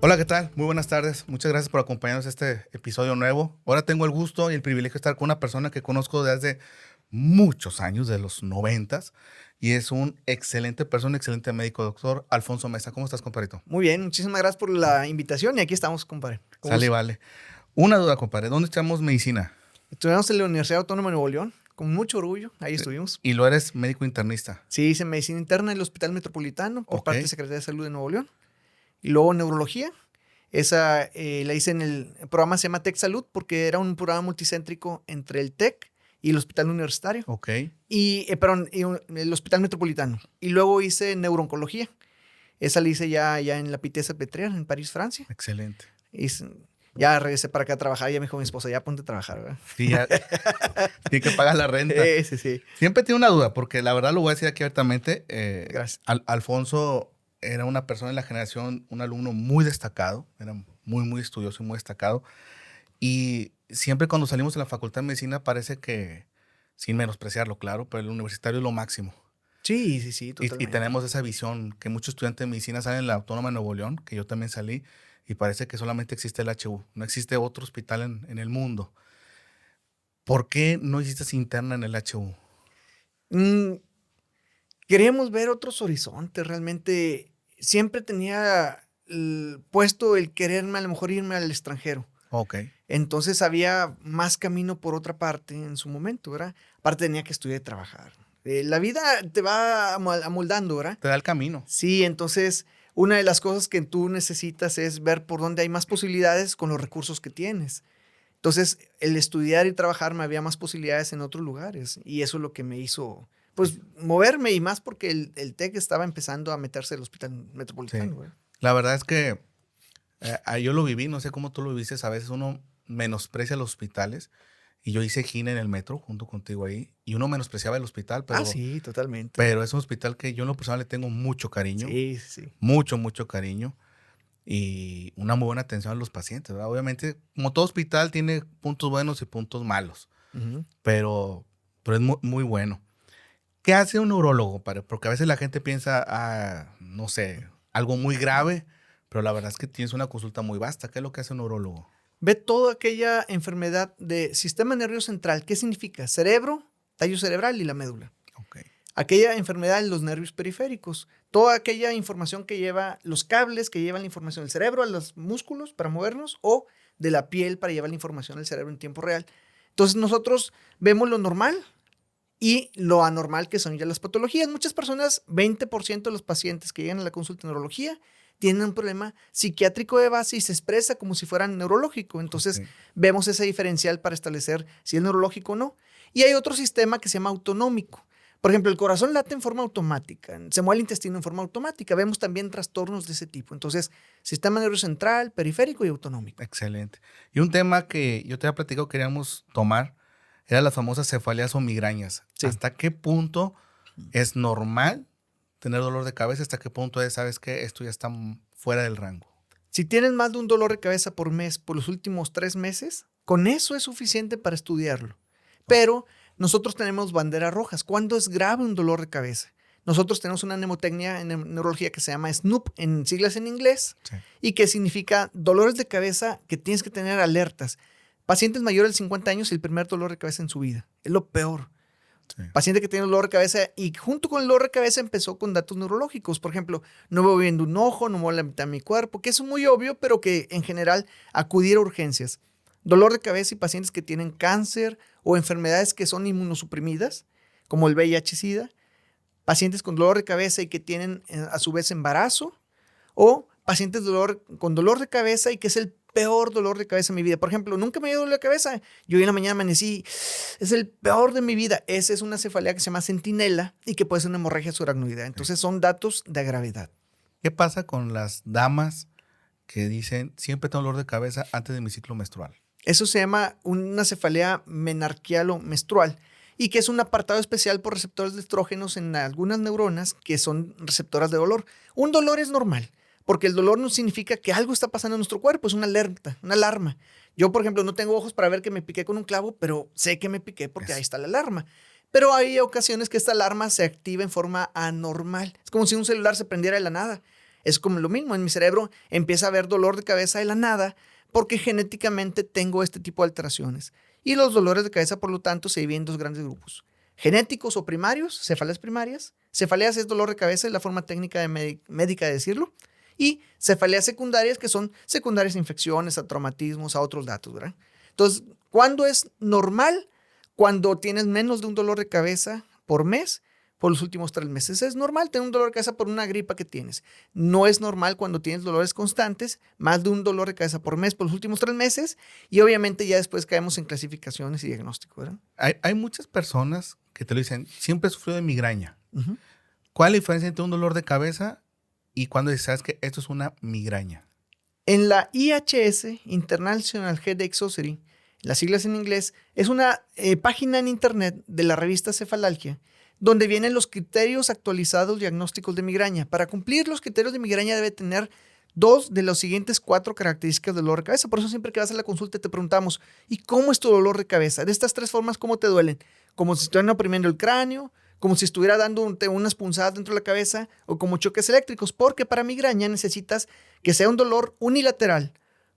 Hola, ¿qué tal? Muy buenas tardes. Muchas gracias por acompañarnos a este episodio nuevo. Ahora tengo el gusto y el privilegio de estar con una persona que conozco desde hace muchos años, de los noventas, y es un excelente persona, un excelente médico, doctor Alfonso Mesa. ¿Cómo estás, compadrito? Muy bien, muchísimas gracias por la invitación y aquí estamos, compadre. Con Sale, gusto. vale. Una duda, compadre. ¿Dónde estudiamos medicina? Estuvimos en la Universidad Autónoma de Nuevo León, con mucho orgullo, ahí estuvimos. Y lo eres médico internista. Sí, hice medicina interna en el Hospital Metropolitano por Ok. parte de Secretaría de Salud de Nuevo León. Y luego neurología, esa la hice en el programa, se llama TEC Salud, porque era un programa multicéntrico entre el TEC y el Hospital Universitario. Ok. El Hospital Metropolitano. Y luego hice neurooncología. Esa la hice ya en la Pitié-Salpêtrière, en París, Francia. Excelente. Ya regresé para acá a trabajar, ya me dijo mi esposa, ya ponte a trabajar, ¿verdad? Sí, ya tiene que pagar la renta. Sí. Siempre tengo una duda, porque la verdad lo voy a decir aquí abiertamente. Gracias. Alfonso era una persona en la generación, un alumno muy destacado, era muy estudioso y muy destacado. Y siempre cuando salimos de la Facultad de Medicina parece que, sin menospreciarlo, claro, pero el universitario es lo máximo. Sí, Y totalmente. tenemos esa visión que muchos estudiantes de medicina salen en la Autónoma de Nuevo León, que yo también salí, y parece que solamente existe el HU, no existe otro hospital en el mundo. ¿Por qué no hiciste interna en el HU? Mm, Queríamos ver otros horizontes, realmente. Siempre tenía puesto el quererme, a lo mejor irme al extranjero. Ok. Entonces había más camino por otra parte en su momento, ¿verdad? Aparte tenía que estudiar y trabajar. La vida te va amoldando, ¿verdad? Te da el camino. Sí, entonces una de las cosas que tú necesitas es ver por dónde hay más posibilidades con los recursos que tienes. Entonces, el estudiar y trabajar me había más posibilidades en otros lugares y eso es lo que me hizo, pues, moverme y más porque el TEC estaba empezando a meterse al Hospital Sí. Metropolitano, güey. La verdad es que yo lo viví, no sé cómo tú lo viviste, a veces uno menosprecia los hospitales y yo hice gine en el metro junto contigo ahí y uno menospreciaba el hospital, Ah, pero, sí, totalmente. pero es un hospital que yo en lo personal le tengo mucho cariño, Sí. mucho cariño y una muy buena atención a los pacientes, ¿verdad? Obviamente, como todo hospital tiene puntos buenos y puntos malos, Ujú. pero es muy bueno. ¿Qué hace un neurólogo? Porque a veces la gente piensa, no sé, algo muy grave, pero la verdad es que tienes una consulta muy vasta. ¿Qué es lo que hace un neurólogo? Ve toda aquella enfermedad de sistema nervioso central. ¿Qué significa? Cerebro, tallo cerebral y la médula. Ok. Aquella enfermedad en los nervios periféricos, toda aquella información que lleva los cables que llevan la información del cerebro a los músculos para movernos o de la piel para llevar la información al cerebro en tiempo real. Entonces nosotros vemos lo normal y lo anormal que son ya las patologías. Muchas personas, 20% de los pacientes que llegan a la consulta de neurología tienen un problema psiquiátrico de base y se expresa como si fuera neurológico. Entonces Ok. vemos ese diferencial para establecer si es neurológico o no. Y hay otro sistema que se llama autonómico. Por ejemplo, el corazón late en forma automática, se mueve el intestino en forma automática. Vemos también trastornos de ese tipo. Entonces, sistema nervioso central, periférico y autonómico. Excelente. Y un tema que yo te había platicado que queríamos tomar era las famosas cefaleas o migrañas. Sí. ¿Hasta qué punto es normal tener dolor de cabeza? ¿Hasta qué punto sabes que esto ya está fuera del rango? Si tienes más de un dolor de cabeza por mes por los últimos 3 meses, con eso es suficiente para estudiarlo. Pero nosotros tenemos banderas rojas. ¿Cuándo es grave un dolor de cabeza? Nosotros tenemos una mnemotecnia en neurología que se llama SNOOP, en siglas en inglés, Sí. y que significa dolores de cabeza que tienes que tener alertas. Pacientes mayores de 50 años, el primer dolor de cabeza en su vida. Es lo peor. Sí. Paciente que tiene dolor de cabeza y junto con el dolor de cabeza empezó con datos neurológicos. Por ejemplo, no veo viendo un ojo, no muevo la mitad de mi cuerpo, que es muy obvio, pero que en general acudir a urgencias. Dolor de cabeza y pacientes que tienen cáncer o enfermedades que son inmunosuprimidas, como el VIH-Sida. Pacientes con dolor de cabeza y que tienen a su vez embarazo. O pacientes con dolor de cabeza y que es el peor dolor de cabeza de mi vida. Por ejemplo, nunca me dio dolor de cabeza. Yo hoy en la mañana amanecí, es el peor de mi vida. Esa es una cefalea que se llama centinela y que puede ser una hemorragia subaracnoidea. Entonces son datos de gravedad. ¿Qué pasa con las damas que dicen siempre tengo dolor de cabeza antes de mi ciclo menstrual? Eso se llama una cefalea menarquial o menstrual y que es un apartado especial por receptores de estrógenos en algunas neuronas que son receptoras de dolor. Un dolor es normal, porque el dolor no significa que algo está pasando en nuestro cuerpo, es una alerta, una alarma. Yo, por ejemplo, no tengo ojos para ver que me piqué con un clavo, pero sé que me piqué porque ahí está la alarma. Pero hay ocasiones que esta alarma se activa en forma anormal. Es como si un celular se prendiera de la nada. Es como lo mismo, en mi cerebro empieza a haber dolor de cabeza de la nada porque genéticamente tengo este tipo de alteraciones. Y los dolores de cabeza, por lo tanto, se dividen en dos grandes grupos. Genéticos o primarios, cefaleas primarias. Cefaleas es dolor de cabeza, es la forma técnica médica de decirlo. Y cefaleas secundarias, que son secundarias a infecciones, a traumatismos, a otros datos, ¿verdad? Entonces, ¿cuándo es normal? Cuando tienes menos de un dolor de cabeza por mes por los últimos 3 meses. Es normal tener un dolor de cabeza por una gripa que tienes. No es normal cuando tienes dolores constantes, más de un dolor de cabeza por mes por los últimos 3 meses. Y obviamente ya después caemos en clasificaciones y diagnóstico, ¿verdad? Hay muchas personas que te lo dicen, siempre he sufrido de migraña. Uh-huh. ¿Cuál es la diferencia entre un dolor de cabeza y cuando dices, sabes que esto es una migraña? En la IHS, International Headache Society, las siglas en inglés, es una página en internet de la revista Cefalalgia, donde vienen los criterios actualizados diagnósticos de migraña. Para cumplir los criterios de migraña debe tener 2 de las siguientes 4 características del dolor de cabeza. Por eso siempre que vas a la consulta te preguntamos, ¿y cómo es tu dolor de cabeza? De estas 3 formas, ¿cómo te duelen? Como si estuvieran oprimiendo el cráneo, como si estuviera dando unas punzadas dentro de la cabeza o como choques eléctricos, porque para migraña necesitas que sea un dolor unilateral,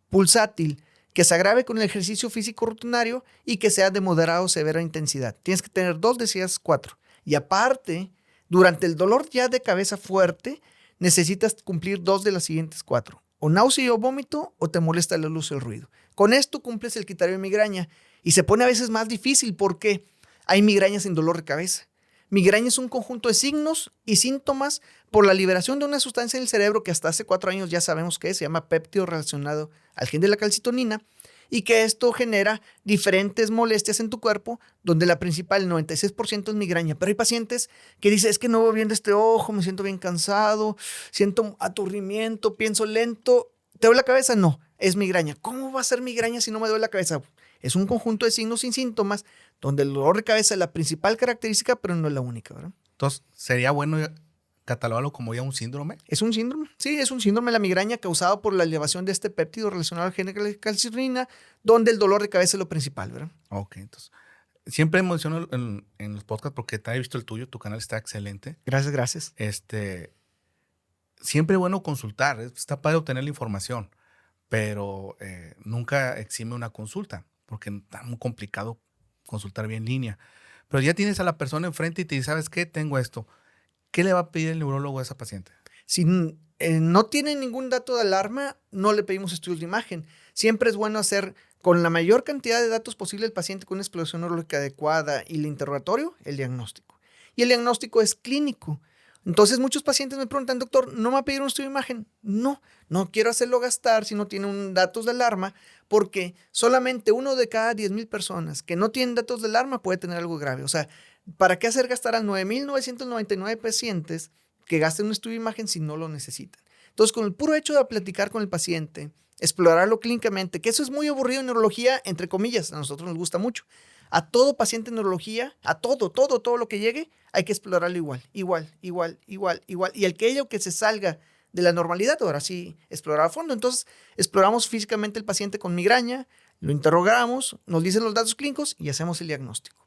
pulsátil, que se agrave con el ejercicio físico rutinario y que sea de moderada o severa intensidad. Tienes que tener 2 de esas 4. Y aparte, durante el dolor ya de cabeza fuerte, necesitas cumplir 2 de las siguientes 4. O náusea o vómito o te molesta la luz o el ruido. Con esto cumples el criterio de migraña. Y se pone a veces más difícil porque hay migrañas sin dolor de cabeza. Migraña es un conjunto de signos y síntomas por la liberación de una sustancia en el cerebro que hasta hace 4 años ya sabemos qué es, se llama péptido relacionado al gen de la calcitonina, y que esto genera diferentes molestias en tu cuerpo, donde la principal, el 96% es migraña. Pero hay pacientes que dicen, es que no veo bien de este ojo, me siento bien cansado, siento aturdimiento, pienso lento. ¿Te duele la cabeza? No, es migraña. ¿Cómo va a ser migraña si no me duele la cabeza? Es un conjunto de signos sin síntomas, donde el dolor de cabeza es la principal característica, pero no es la única, ¿verdad? Entonces, ¿sería bueno catalogarlo como ya un síndrome? Es un síndrome, sí, es un síndrome de la migraña causado por la elevación de este péptido relacionado al gen de la calcitonina, donde el dolor de cabeza es lo principal, ¿verdad? Ok, entonces, siempre menciono en los podcasts porque te he visto el tuyo, tu canal está excelente. Gracias. Siempre es bueno consultar, está padre obtener la información, pero nunca exime una consulta, porque está muy complicado consultar bien en línea. Pero ya tienes a la persona enfrente y te dice, ¿sabes qué? Tengo esto. ¿Qué le va a pedir el neurólogo a esa paciente? Si no tiene ningún dato de alarma, no le pedimos estudios de imagen. Siempre es bueno hacer con la mayor cantidad de datos posible el paciente con una exploración neurológica adecuada y el interrogatorio, el diagnóstico. Y el diagnóstico es clínico. Entonces muchos pacientes me preguntan, doctor, ¿no me va a pedir un estudio de imagen? No quiero hacerlo gastar si no tiene datos de alarma, porque solamente 1 de cada 10,000 personas que no tienen datos de alarma puede tener algo grave. O sea, ¿para qué hacer gastar a 9,999 pacientes que gasten un estudio de imagen si no lo necesitan? Entonces, con el puro hecho de platicar con el paciente, explorarlo clínicamente, que eso es muy aburrido en neurología, entre comillas, a nosotros nos gusta mucho. A todo paciente en neurología, a todo lo que llegue, hay que explorarlo igual. Y aquello que se salga de la normalidad, ahora sí, explorar a fondo. Entonces, exploramos físicamente el paciente con migraña, lo interrogamos, nos dicen los datos clínicos y hacemos el diagnóstico.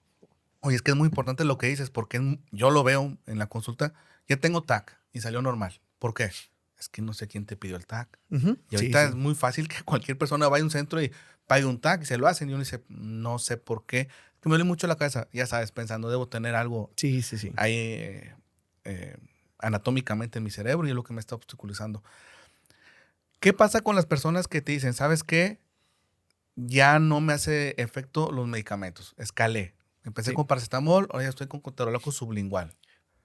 Oye, es que es muy importante lo que dices, porque yo lo veo en la consulta, ya tengo TAC y salió normal. ¿Por qué? Es que no sé quién te pidió el TAC. Uh-huh. Y ahorita es muy fácil que cualquier persona vaya a un centro y pague un TAC y se lo hacen. Y uno dice, no sé por qué. Es que me duele mucho la cabeza. Ya sabes, pensando, debo tener algo ahí anatómicamente en mi cerebro y es lo que me está obstaculizando. ¿Qué pasa con las personas que te dicen, sabes qué? Ya no me hace efecto los medicamentos. Escalé. Empecé con paracetamol, ahora ya estoy con ketorolaco sublingual.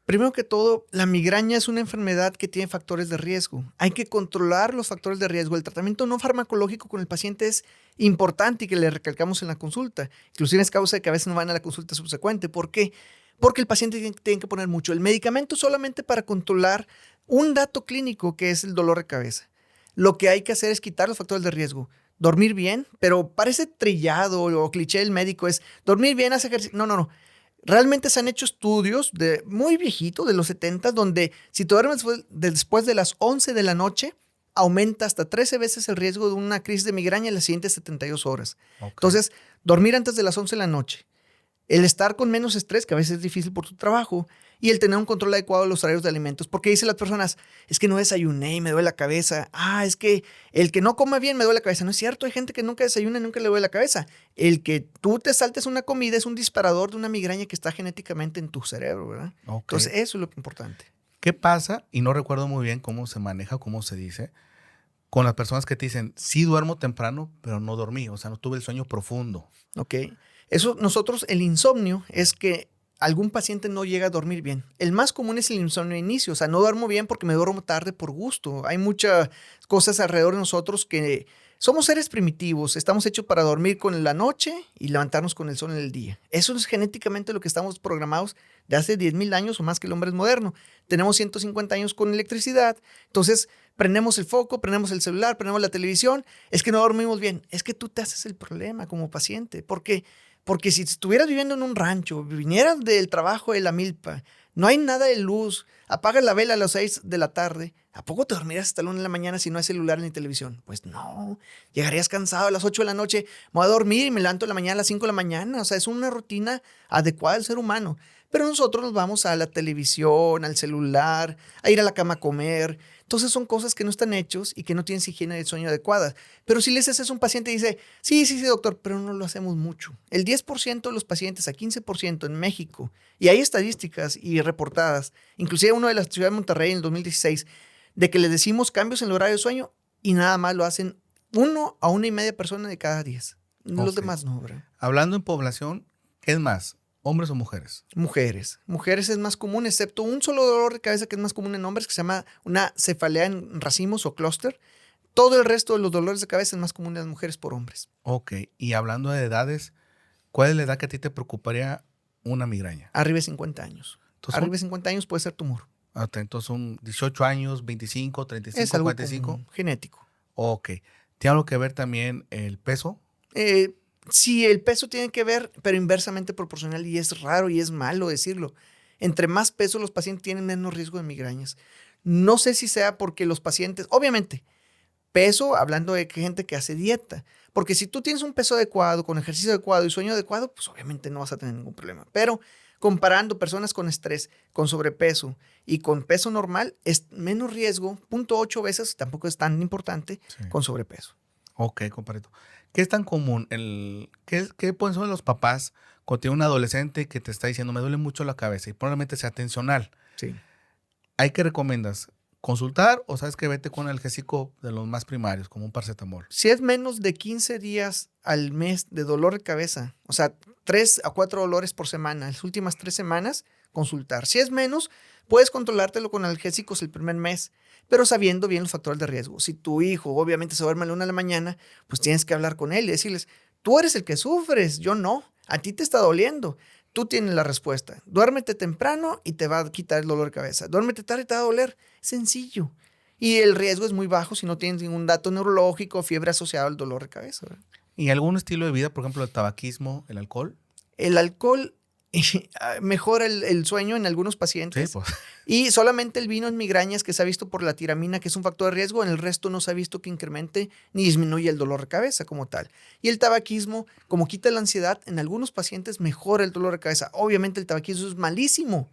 Primero que todo, la migraña es una enfermedad que tiene factores de riesgo. Hay que controlar los factores de riesgo. El tratamiento no farmacológico con el paciente es importante y que le recalcamos en la consulta. Inclusive es causa de que a veces no van a la consulta subsecuente. ¿Por qué? Porque el paciente tiene que poner mucho. El medicamento solamente para controlar un dato clínico que es el dolor de cabeza. Lo que hay que hacer es quitar los factores de riesgo. Dormir bien, pero parece trillado o cliché del médico es dormir bien, hacer ejercicio. No. Realmente se han hecho estudios muy viejitos, de los 70, donde si te duermes después de las 11 de la noche, aumenta hasta 13 veces el riesgo de una crisis de migraña en las siguientes 72 horas. Okay. Entonces, dormir antes de las 11 de la noche, el estar con menos estrés, que a veces es difícil por tu trabajo, y el tener un control adecuado de los horarios de alimentos. Porque dicen las personas, es que no desayuné y me duele la cabeza. Es que el que no come bien me duele la cabeza. No es cierto, hay gente que nunca desayuna y nunca le duele la cabeza. El que tú te saltes una comida es un disparador de una migraña que está genéticamente en tu cerebro, ¿verdad? Ok. Entonces, eso es lo importante. ¿Qué pasa? Y no recuerdo muy bien cómo se maneja, cómo se dice, con las personas que te dicen, sí duermo temprano, pero no dormí, o sea, no tuve el sueño profundo. Ok. Eso nosotros, el insomnio es que algún paciente no llega a dormir bien. El más común es el insomnio de inicio, o sea, no duermo bien porque me duermo tarde por gusto. Hay muchas cosas alrededor de nosotros que somos seres primitivos, estamos hechos para dormir con la noche y levantarnos con el sol en el día. Eso es genéticamente lo que estamos programados de hace 10,000 años o más que el hombre es moderno. Tenemos 150 años con electricidad, entonces prendemos el foco, prendemos el celular, prendemos la televisión. Es que no dormimos bien. Es que tú te haces el problema como paciente. Porque si estuvieras viviendo en un rancho, vinieras del trabajo de la milpa, no hay nada de luz, apagas la vela a las 6 de la tarde, ¿a poco te dormirías hasta la 1 de la mañana si no hay celular ni televisión? Pues no, llegarías cansado a las 8 de la noche, me voy a dormir y me levanto en la mañana a las 5 de la mañana. O sea, es una rutina adecuada al ser humano. Pero nosotros nos vamos a la televisión, al celular, a ir a la cama a comer. Entonces son cosas que no están hechos y que no tienen higiene del sueño adecuada. Pero si le dices eso a un paciente y dice, sí, doctor, pero no lo hacemos mucho. El 10% de los pacientes a 15% en México, y hay estadísticas y reportadas, inclusive uno de la ciudad de Monterrey en el 2016, de que le decimos cambios en el horario de sueño y nada más lo hacen 1 a 1.5 personas de cada 10. Los Ok. demás no, ¿verdad? Hablando en población, ¿qué es más? ¿Hombres o mujeres? Mujeres. Mujeres es más común, excepto un solo dolor de cabeza que es más común en hombres, que se llama una cefalea en racimos o clúster. Todo el resto de los dolores de cabeza es más común en las mujeres por hombres. Ok. Y hablando de edades, ¿cuál es la edad que a ti te preocuparía una migraña? Arriba de 50 años. Entonces, Arriba de 50 años puede ser tumor. entonces son 18 años, 25, 35, Es algo 45. común, genético. Ok. ¿Tiene algo que ver también el peso? Sí, el peso tiene que ver, pero inversamente proporcional, y es raro y es malo decirlo. Entre más peso los pacientes tienen menos riesgo de migrañas. No sé si sea porque los pacientes, obviamente, peso, hablando de gente que hace dieta, porque si tú tienes un peso adecuado, con ejercicio adecuado y sueño adecuado, pues obviamente no vas a tener ningún problema. Pero comparando personas con estrés, con sobrepeso y con peso normal, es menos riesgo, 0.8 veces, tampoco es tan importante, Sí. con sobrepeso. Ok, compadrito. ¿Qué es tan común? ¿Qué pueden ser los papás cuando tiene un adolescente que te está diciendo, me duele mucho la cabeza y probablemente sea tensional? Sí. ¿Hay que recomiendas? ¿Consultar o sabes que vete con el analgésico de los más primarios, como un paracetamol? Si es menos de 15 días al mes de dolor de cabeza, o sea, 3 a 4 dolores por semana, las últimas 3 semanas, consultar. Si es menos, puedes controlártelo con analgésicos el primer mes, pero sabiendo bien los factores de riesgo. Si tu hijo obviamente se duerme a la 1 de la mañana, pues tienes que hablar con él y decirles, tú eres el que sufres, yo no, a ti te está doliendo. Tú tienes la respuesta. Duérmete temprano y te va a quitar el dolor de cabeza. Duérmete tarde y te va a doler. Sencillo. Y el riesgo es muy bajo si no tienes ningún dato neurológico o fiebre asociado al dolor de cabeza, ¿verdad? ¿Y algún estilo de vida, por ejemplo, el tabaquismo, el alcohol? El alcohol mejora el sueño en algunos pacientes. Sí, pues. Y solamente el vino en migrañas, que se ha visto por la tiramina, que es un factor de riesgo, en el resto no se ha visto que incremente ni disminuya el dolor de cabeza como tal. Y el tabaquismo, como quita la ansiedad, en algunos pacientes mejora el dolor de cabeza. Obviamente el tabaquismo es malísimo.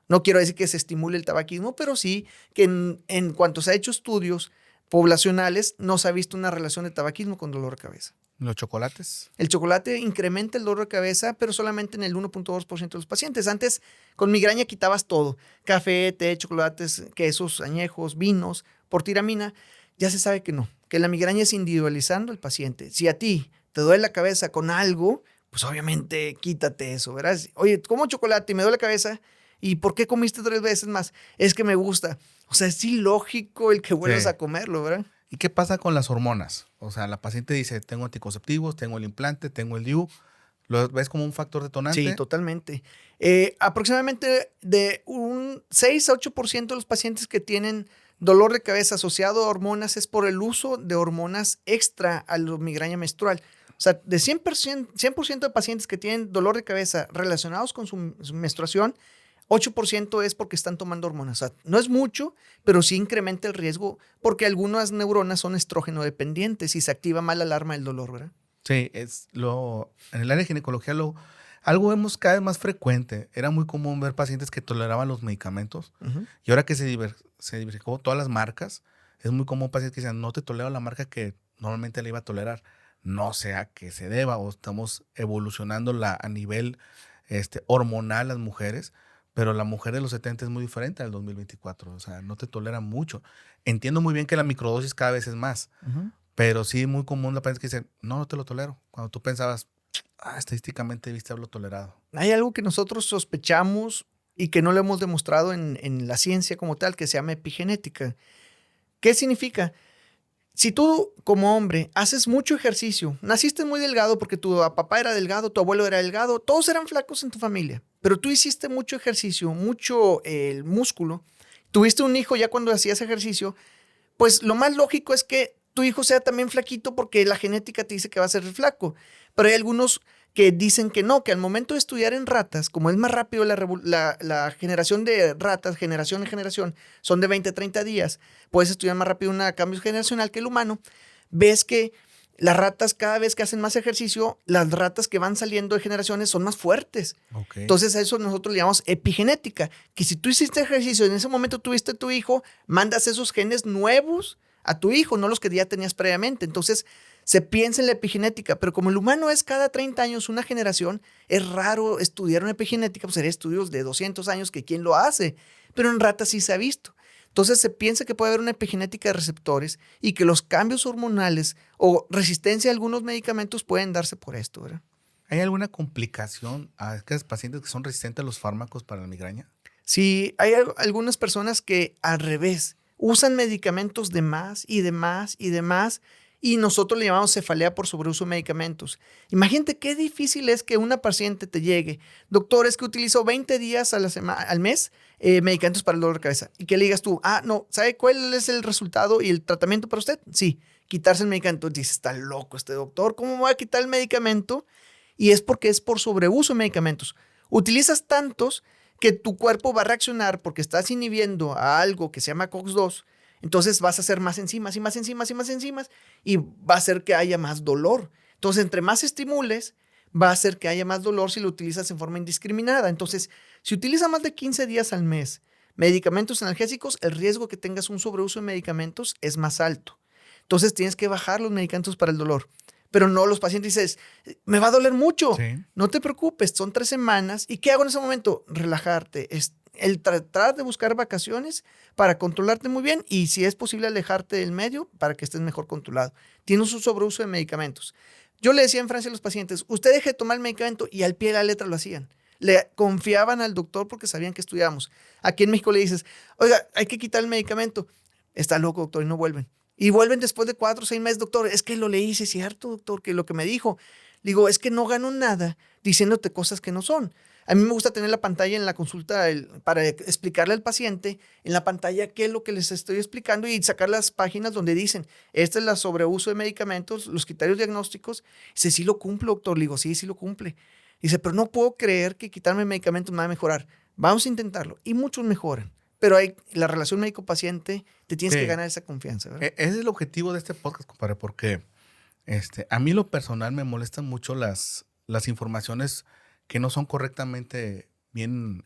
No quiero decir que se estimule el tabaquismo, pero sí que en cuanto se ha hecho estudios poblacionales, no se ha visto una relación de tabaquismo con dolor de cabeza. ¿Los chocolates? El chocolate incrementa el dolor de cabeza, pero solamente en el 1.2% de los pacientes. Antes, con migraña quitabas todo. Café, té, chocolates, quesos, añejos, vinos, por tiramina. Ya se sabe que no, que la migraña es individualizando al paciente. Si a ti te duele la cabeza con algo, pues obviamente quítate eso, ¿verdad? Oye, como chocolate y me duele la cabeza, ¿y por qué comiste 3 veces más? Es que me gusta. O sea, es ilógico el que vuelvas a comerlo, ¿verdad? ¿Y qué pasa con las hormonas? O sea, la paciente dice, tengo anticonceptivos, tengo el implante, tengo el DIU. ¿Lo ves como un factor detonante? Sí, totalmente. Aproximadamente de un 6 a 8% de los pacientes que tienen dolor de cabeza asociado a hormonas es por el uso de hormonas extra a la migraña menstrual. O sea, de 100% de pacientes que tienen dolor de cabeza relacionados con su menstruación, 8% es porque están tomando hormonas. O sea, no es mucho, pero sí incrementa el riesgo porque algunas neuronas son estrógeno dependientes y se activa mal la alarma del dolor, ¿verdad? Sí, en el área de ginecología Algo vemos cada vez más frecuente. Era muy común ver pacientes que toleraban los medicamentos. Ujú. Y ahora que se diversificó todas las marcas, es muy común pacientes que dicen, no te tolero la marca que normalmente le iba a tolerar. No sé a qué se deba o estamos evolucionando a nivel hormonal las mujeres, pero la mujer de los 70 es muy diferente al 2024. O sea, no te tolera mucho. Entiendo muy bien que la microdosis cada vez es más, Ujú. pero sí muy común la pacientes que dicen, no, no te lo tolero. Cuando tú pensabas, estadísticamente debiste haberlo tolerado. Hay algo que nosotros sospechamos y que no lo hemos demostrado en la ciencia como tal, que se llama epigenética. ¿Qué significa? Si tú, como hombre, haces mucho ejercicio, naciste muy delgado porque tu papá era delgado, tu abuelo era delgado, todos eran flacos en tu familia, pero tú hiciste mucho ejercicio, mucho el músculo, tuviste un hijo ya cuando hacías ejercicio, pues lo más lógico es que tu hijo sea también flaquito porque la genética te dice que va a ser flaco. Pero hay algunos que dicen que no, que al momento de estudiar en ratas, como es más rápido la generación de ratas, generación en generación, son de 20 a 30 días, puedes estudiar más rápido un cambio generacional que el humano, ves que las ratas cada vez que hacen más ejercicio, las ratas que van saliendo de generaciones son más fuertes. Ok. Entonces a eso nosotros le llamamos epigenética, que si tú hiciste ejercicio, en ese momento tuviste tu hijo, mandas esos genes nuevos a tu hijo, no los que ya tenías previamente. Entonces se piensa en la epigenética, pero como el humano es cada 30 años una generación, es raro estudiar una epigenética, pues sería estudios de 200 años que quién lo hace, pero en ratas sí se ha visto. Entonces se piensa que puede haber una epigenética de receptores y que los cambios hormonales o resistencia a algunos medicamentos pueden darse por esto, ¿verdad? ¿Hay alguna complicación a aquellos pacientes que son resistentes a los fármacos para la migraña? Sí, hay algunas personas que al revés usan medicamentos de más y de más y de más y nosotros le llamamos cefalea por sobreuso de medicamentos. Imagínate qué difícil es que una paciente te llegue, doctor, es que utilizo 20 días al mes medicamentos para el dolor de cabeza y que le digas tú, no, ¿sabe cuál es el resultado y el tratamiento para usted? Sí, quitarse el medicamento. Dices, está loco este doctor, ¿cómo me voy a quitar el medicamento? Y es porque es por sobreuso de medicamentos. Utilizas tantos que tu cuerpo va a reaccionar porque estás inhibiendo a algo que se llama COX-2, entonces vas a hacer más enzimas y más enzimas y más enzimas y va a hacer que haya más dolor. Entonces, entre más estimules, va a hacer que haya más dolor si lo utilizas en forma indiscriminada. Entonces, si utilizas más de 15 días al mes medicamentos analgésicos, el riesgo que tengas un sobreuso de medicamentos es más alto. Entonces, tienes que bajar los medicamentos para el dolor. Pero no, los pacientes dices, me va a doler mucho. Sí. No te preocupes, son 3 semanas. ¿Y qué hago en ese momento? Relajarte. Es el tratar de buscar vacaciones para controlarte muy bien y si es posible alejarte del medio para que estés mejor controlado. Tienes un sobreuso de medicamentos. Yo le decía en Francia a los pacientes, usted deje de tomar el medicamento y al pie de la letra lo hacían. Le confiaban al doctor porque sabían que estudiábamos. Aquí en México le dices, oiga, hay que quitar el medicamento. Está loco, doctor, y no vuelven. Y vuelven después de 4 o 6 meses, doctor, es que lo leí, sí es cierto, doctor, que lo que me dijo. Digo, es que no gano nada diciéndote cosas que no son. A mí me gusta tener la pantalla en la consulta para explicarle al paciente en la pantalla qué es lo que les estoy explicando y sacar las páginas donde dicen, esta es la sobreuso de medicamentos, los criterios diagnósticos. Dice, sí lo cumple, doctor. Le digo, sí, sí lo cumple. Dice, pero no puedo creer que quitarme medicamentos me va a mejorar. Vamos a intentarlo. Y muchos mejoran. Pero hay la relación médico-paciente, te tienes que Sí. ganar esa confianza, ¿verdad? Ese es el objetivo de este podcast, compadre, porque a mí lo personal me molestan mucho las informaciones que no son correctamente bien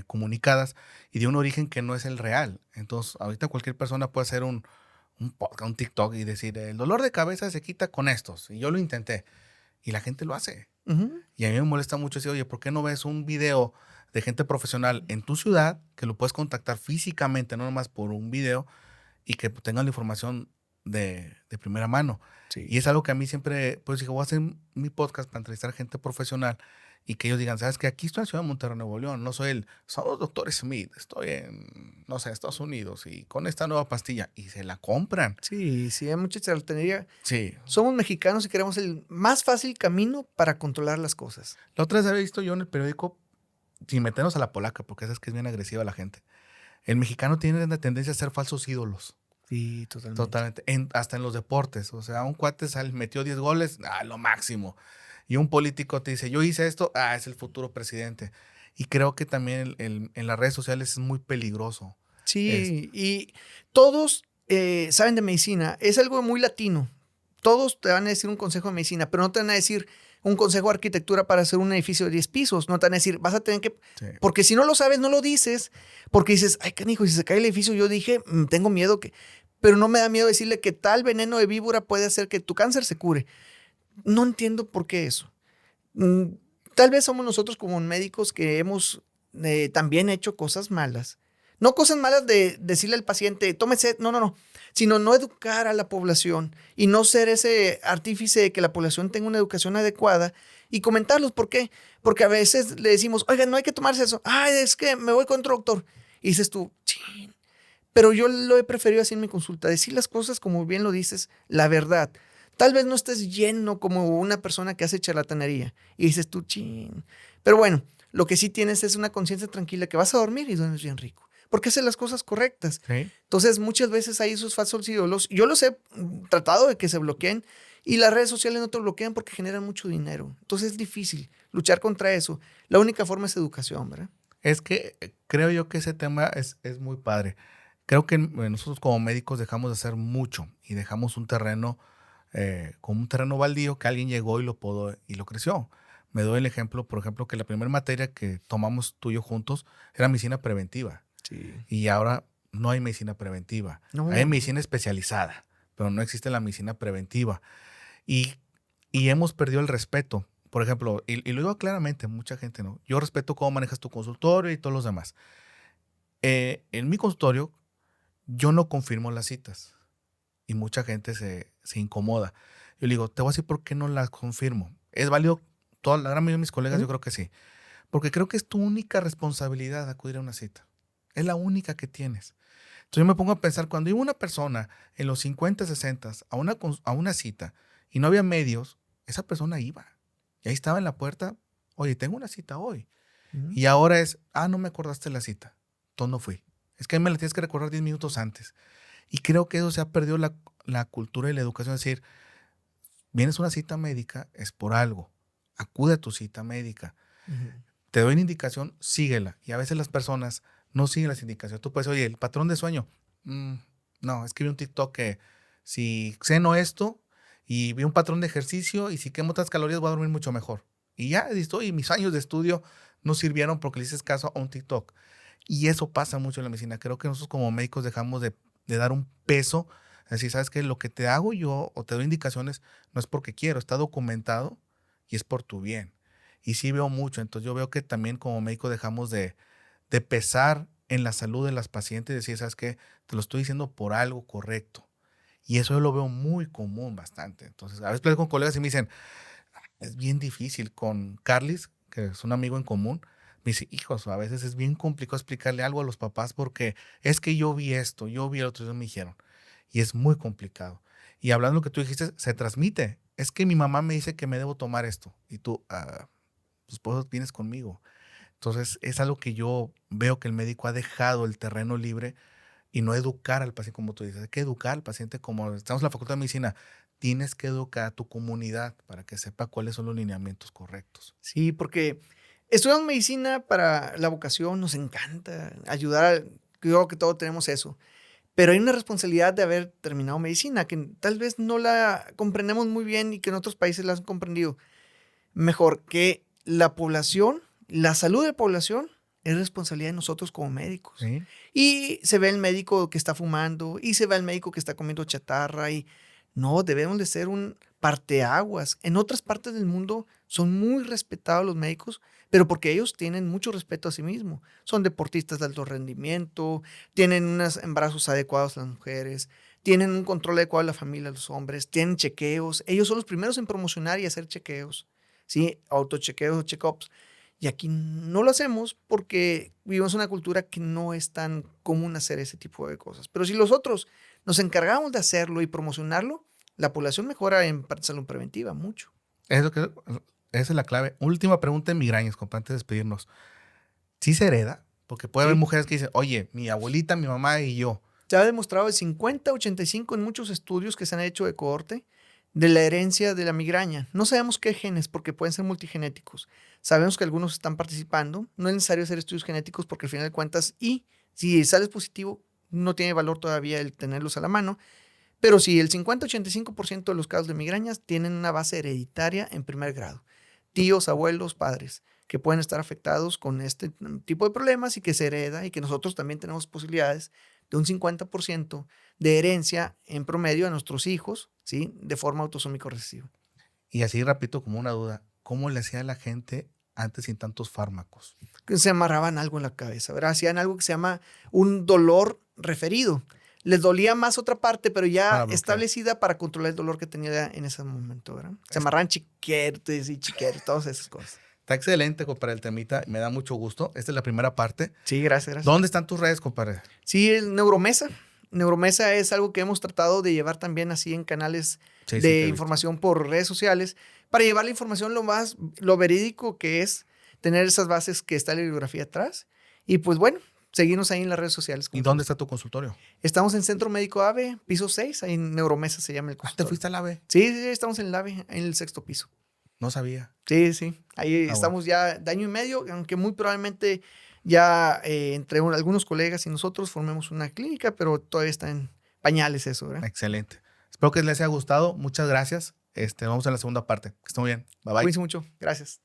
comunicadas y de un origen que no es el real. Entonces, ahorita cualquier persona puede hacer un podcast, un TikTok y decir, el dolor de cabeza se quita con estos. Y yo lo intenté. Y la gente lo hace. Ujú. Y a mí me molesta mucho decir, oye, ¿por qué no ves un video de gente profesional en tu ciudad que lo puedes contactar físicamente, no nomás por un video, y que tengan la información de primera mano? Sí. Y es algo que a mí siempre, pues dije, voy a hacer mi podcast para entrevistar gente profesional y que ellos digan, ¿sabes qué? Aquí estoy en Ciudad de Monterrey, Nuevo León, no soy somos doctor Smith, estoy en, no sé, Estados Unidos y con esta nueva pastilla y se la compran. Sí, sí, hay mucha charlatanería. Sí. Somos mexicanos y queremos el más fácil camino para controlar las cosas. La otra vez había visto yo en el periódico, sin meternos a la polaca, porque sabes que es bien agresiva la gente. El mexicano tiene la tendencia a ser falsos ídolos. Sí, totalmente. Totalmente. Hasta en los deportes. O sea, un cuate metió 10 goles, lo máximo. Y un político te dice, yo hice esto, es el futuro presidente. Y creo que también en las redes sociales es muy peligroso. Sí, y todos saben de medicina. Es algo muy latino. Todos te van a decir un consejo de medicina, pero no te van a decir un consejo de arquitectura para hacer un edificio de 10 pisos. No te van a decir, vas a tener que... Sí. Porque si no lo sabes, no lo dices. Porque dices, ay, canijo, si se cae el edificio, yo dije, tengo miedo que... Pero no me da miedo decirle que tal veneno de víbora puede hacer que tu cáncer se cure. No entiendo por qué eso. Tal vez somos nosotros como médicos que hemos también hecho cosas malas. No cosas malas de decirle al paciente, tómese, no, sino no educar a la población y no ser ese artífice de que la población tenga una educación adecuada y comentarlos. ¿Por qué? Porque a veces le decimos, oigan, no hay que tomarse eso. Ay, es que me voy con otro doctor. Y dices tú, chin. Pero yo lo he preferido así en mi consulta, decir las cosas como bien lo dices, la verdad. Tal vez no estés lleno como una persona que hace charlatanería y dices tú, chin. Pero bueno, lo que sí tienes es una conciencia tranquila que vas a dormir y duermes bien rico. Porque haces las cosas correctas. Sí. Entonces, muchas veces hay esos falsos ídolos. Yo los he tratado de que se bloqueen y las redes sociales no te bloquean porque generan mucho dinero. Entonces, es difícil luchar contra eso. La única forma es educación, ¿verdad? Es que creo yo que ese tema es muy padre. Creo que nosotros como médicos dejamos de hacer mucho y dejamos un terreno como un terreno baldío que alguien llegó y lo podó y lo creció. Me doy el ejemplo, por ejemplo, que la primera materia que tomamos tú y yo juntos era medicina preventiva. Sí. Y ahora no hay medicina preventiva. No. Hay medicina especializada, pero no existe la medicina preventiva. Y, y hemos perdido el respeto. Por ejemplo, y lo digo claramente, mucha gente no. Yo respeto cómo manejas tu consultorio y todos los demás. En mi consultorio, yo no confirmo las citas. Y mucha gente se incomoda. Yo le digo, te voy a decir por qué no las confirmo. ¿Es válido? Toda la gran mayoría de mis colegas, yo creo que sí. Porque creo que es tu única responsabilidad acudir a una cita. Es la única que tienes. Entonces yo me pongo a pensar, cuando iba una persona en los 50, 60 a una cita y no había medios, esa persona iba. Y ahí estaba en la puerta, oye, tengo una cita hoy. Y ahora es, no me acordaste la cita. Entonces no fui. Es que me la tienes que recordar 10 minutos antes. Y creo que eso se ha perdido la cultura y la educación. Es decir, vienes a una cita médica, es por algo. Acude a tu cita médica. Te doy una indicación, síguela. Y a veces las personas no siguen las indicaciones. Tú puedes, oye, el patrón de sueño. No, es que vi un TikTok que si ceno esto y vi un patrón de ejercicio y si quemo otras calorías voy a dormir mucho mejor. Y ya, y mis años de estudio no sirvieron porque le hice caso a un TikTok. Y eso pasa mucho en la medicina. Creo que nosotros como médicos dejamos de dar un peso. Es decir, ¿sabes qué? Lo que te hago yo o te doy indicaciones no es porque quiero, está documentado y es por tu bien. Y sí veo mucho. Entonces yo veo que también como médico dejamos de pesar en la salud de las pacientes y decir, ¿sabes qué? Te lo estoy diciendo por algo correcto. Y eso yo lo veo muy común bastante. Entonces, a veces platico con colegas y me dicen, es bien difícil. Con Carlis, que es un amigo en común, me dice, hijos, a veces es bien complicado explicarle algo a los papás porque es que yo vi esto, yo vi el otro, ellos me dijeron. Y es muy complicado. Y hablando de lo que tú dijiste, se transmite. Es que mi mamá me dice que me debo tomar esto. Y tú, pues vienes conmigo. Entonces, es algo que yo veo que el médico ha dejado el terreno libre y no educar al paciente, como tú dices. Hay que educar al paciente como estamos en la Facultad de Medicina. Tienes que educar a tu comunidad para que sepa cuáles son los lineamientos correctos. Sí, porque estudiamos medicina para la vocación, nos encanta ayudar. Creo que todos tenemos eso. Pero hay una responsabilidad de haber terminado medicina que tal vez no la comprendemos muy bien y que en otros países la han comprendido mejor, que la población, la salud de la población es responsabilidad de nosotros como médicos. ¿Sí? Y se ve el médico que está fumando y se ve el médico que está comiendo chatarra y no, debemos de ser un parteaguas. En otras partes del mundo son muy respetados los médicos, pero porque ellos tienen mucho respeto a sí mismos. Son deportistas de alto rendimiento, tienen unos embarazos adecuados a las mujeres, tienen un control adecuado de la familia a los hombres, tienen chequeos. Ellos son los primeros en promocionar y hacer chequeos, ¿sí? Autochequeos, check-ups. Y aquí no lo hacemos porque vivimos una cultura que no es tan común hacer ese tipo de cosas. Pero si los otros nos encargamos de hacerlo y promocionarlo, la población mejora en parte de salud preventiva mucho. Esa es la clave. Última pregunta en migrañas, compa, antes de despedirnos. ¿Sí se hereda? Porque puede haber Sí. mujeres que dicen, oye, mi abuelita, mi mamá y yo. Se ha demostrado el 50-85 en muchos estudios que se han hecho de cohorte de la herencia de la migraña. No sabemos qué genes porque pueden ser multigenéticos. Sabemos que algunos están participando. No es necesario hacer estudios genéticos porque al final de cuentas, y si sales positivo, no tiene valor todavía el tenerlos a la mano. Pero sí, el 50-85% de los casos de migrañas tienen una base hereditaria en primer grado. tíos, abuelos, padres, que pueden estar afectados con este tipo de problemas y que se hereda y que nosotros también tenemos posibilidades de un 50% de herencia en promedio a nuestros hijos, ¿sí? De forma autosómico recesiva. Y así, repito, como una duda, ¿cómo le hacía a la gente antes sin tantos fármacos? Que se amarraban algo en la cabeza, ¿verdad? Hacían algo que se llama un dolor referido. Les dolía más otra parte, pero ya Para bloquear. establecida para controlar el dolor que tenía en ese momento, ¿verdad? Se amarraban chiquetes y chiqueros, todas esas cosas. Está excelente, compadre, el temita. Me da mucho gusto. Esta es la primera parte. Sí, gracias. ¿Dónde están tus redes, compadre? Sí, el Neuromesa. Neuromesa es algo que hemos tratado de llevar también así en canales Sí, sí, de te he visto. información por redes sociales para llevar la información lo verídico que es tener esas bases que está la bibliografía atrás. Y pues bueno, seguirnos ahí en las redes sociales. ¿Y dónde está tu consultorio? Estamos en Centro Médico AVE, piso 6, ahí en Neuromesa se llama el ¿Te consultorio. fuiste al AVE? Sí, estamos en el AVE, en el 6º piso. No sabía. Sí. Ahí estamos ya de año y medio, aunque muy probablemente ya entre algunos colegas y nosotros formemos una clínica, pero todavía está en pañales eso, ¿verdad? Excelente. Espero que les haya gustado. Muchas gracias. Nos vemos en la segunda parte. Que estén muy bien. Bye bye. Cuídense mucho. Gracias.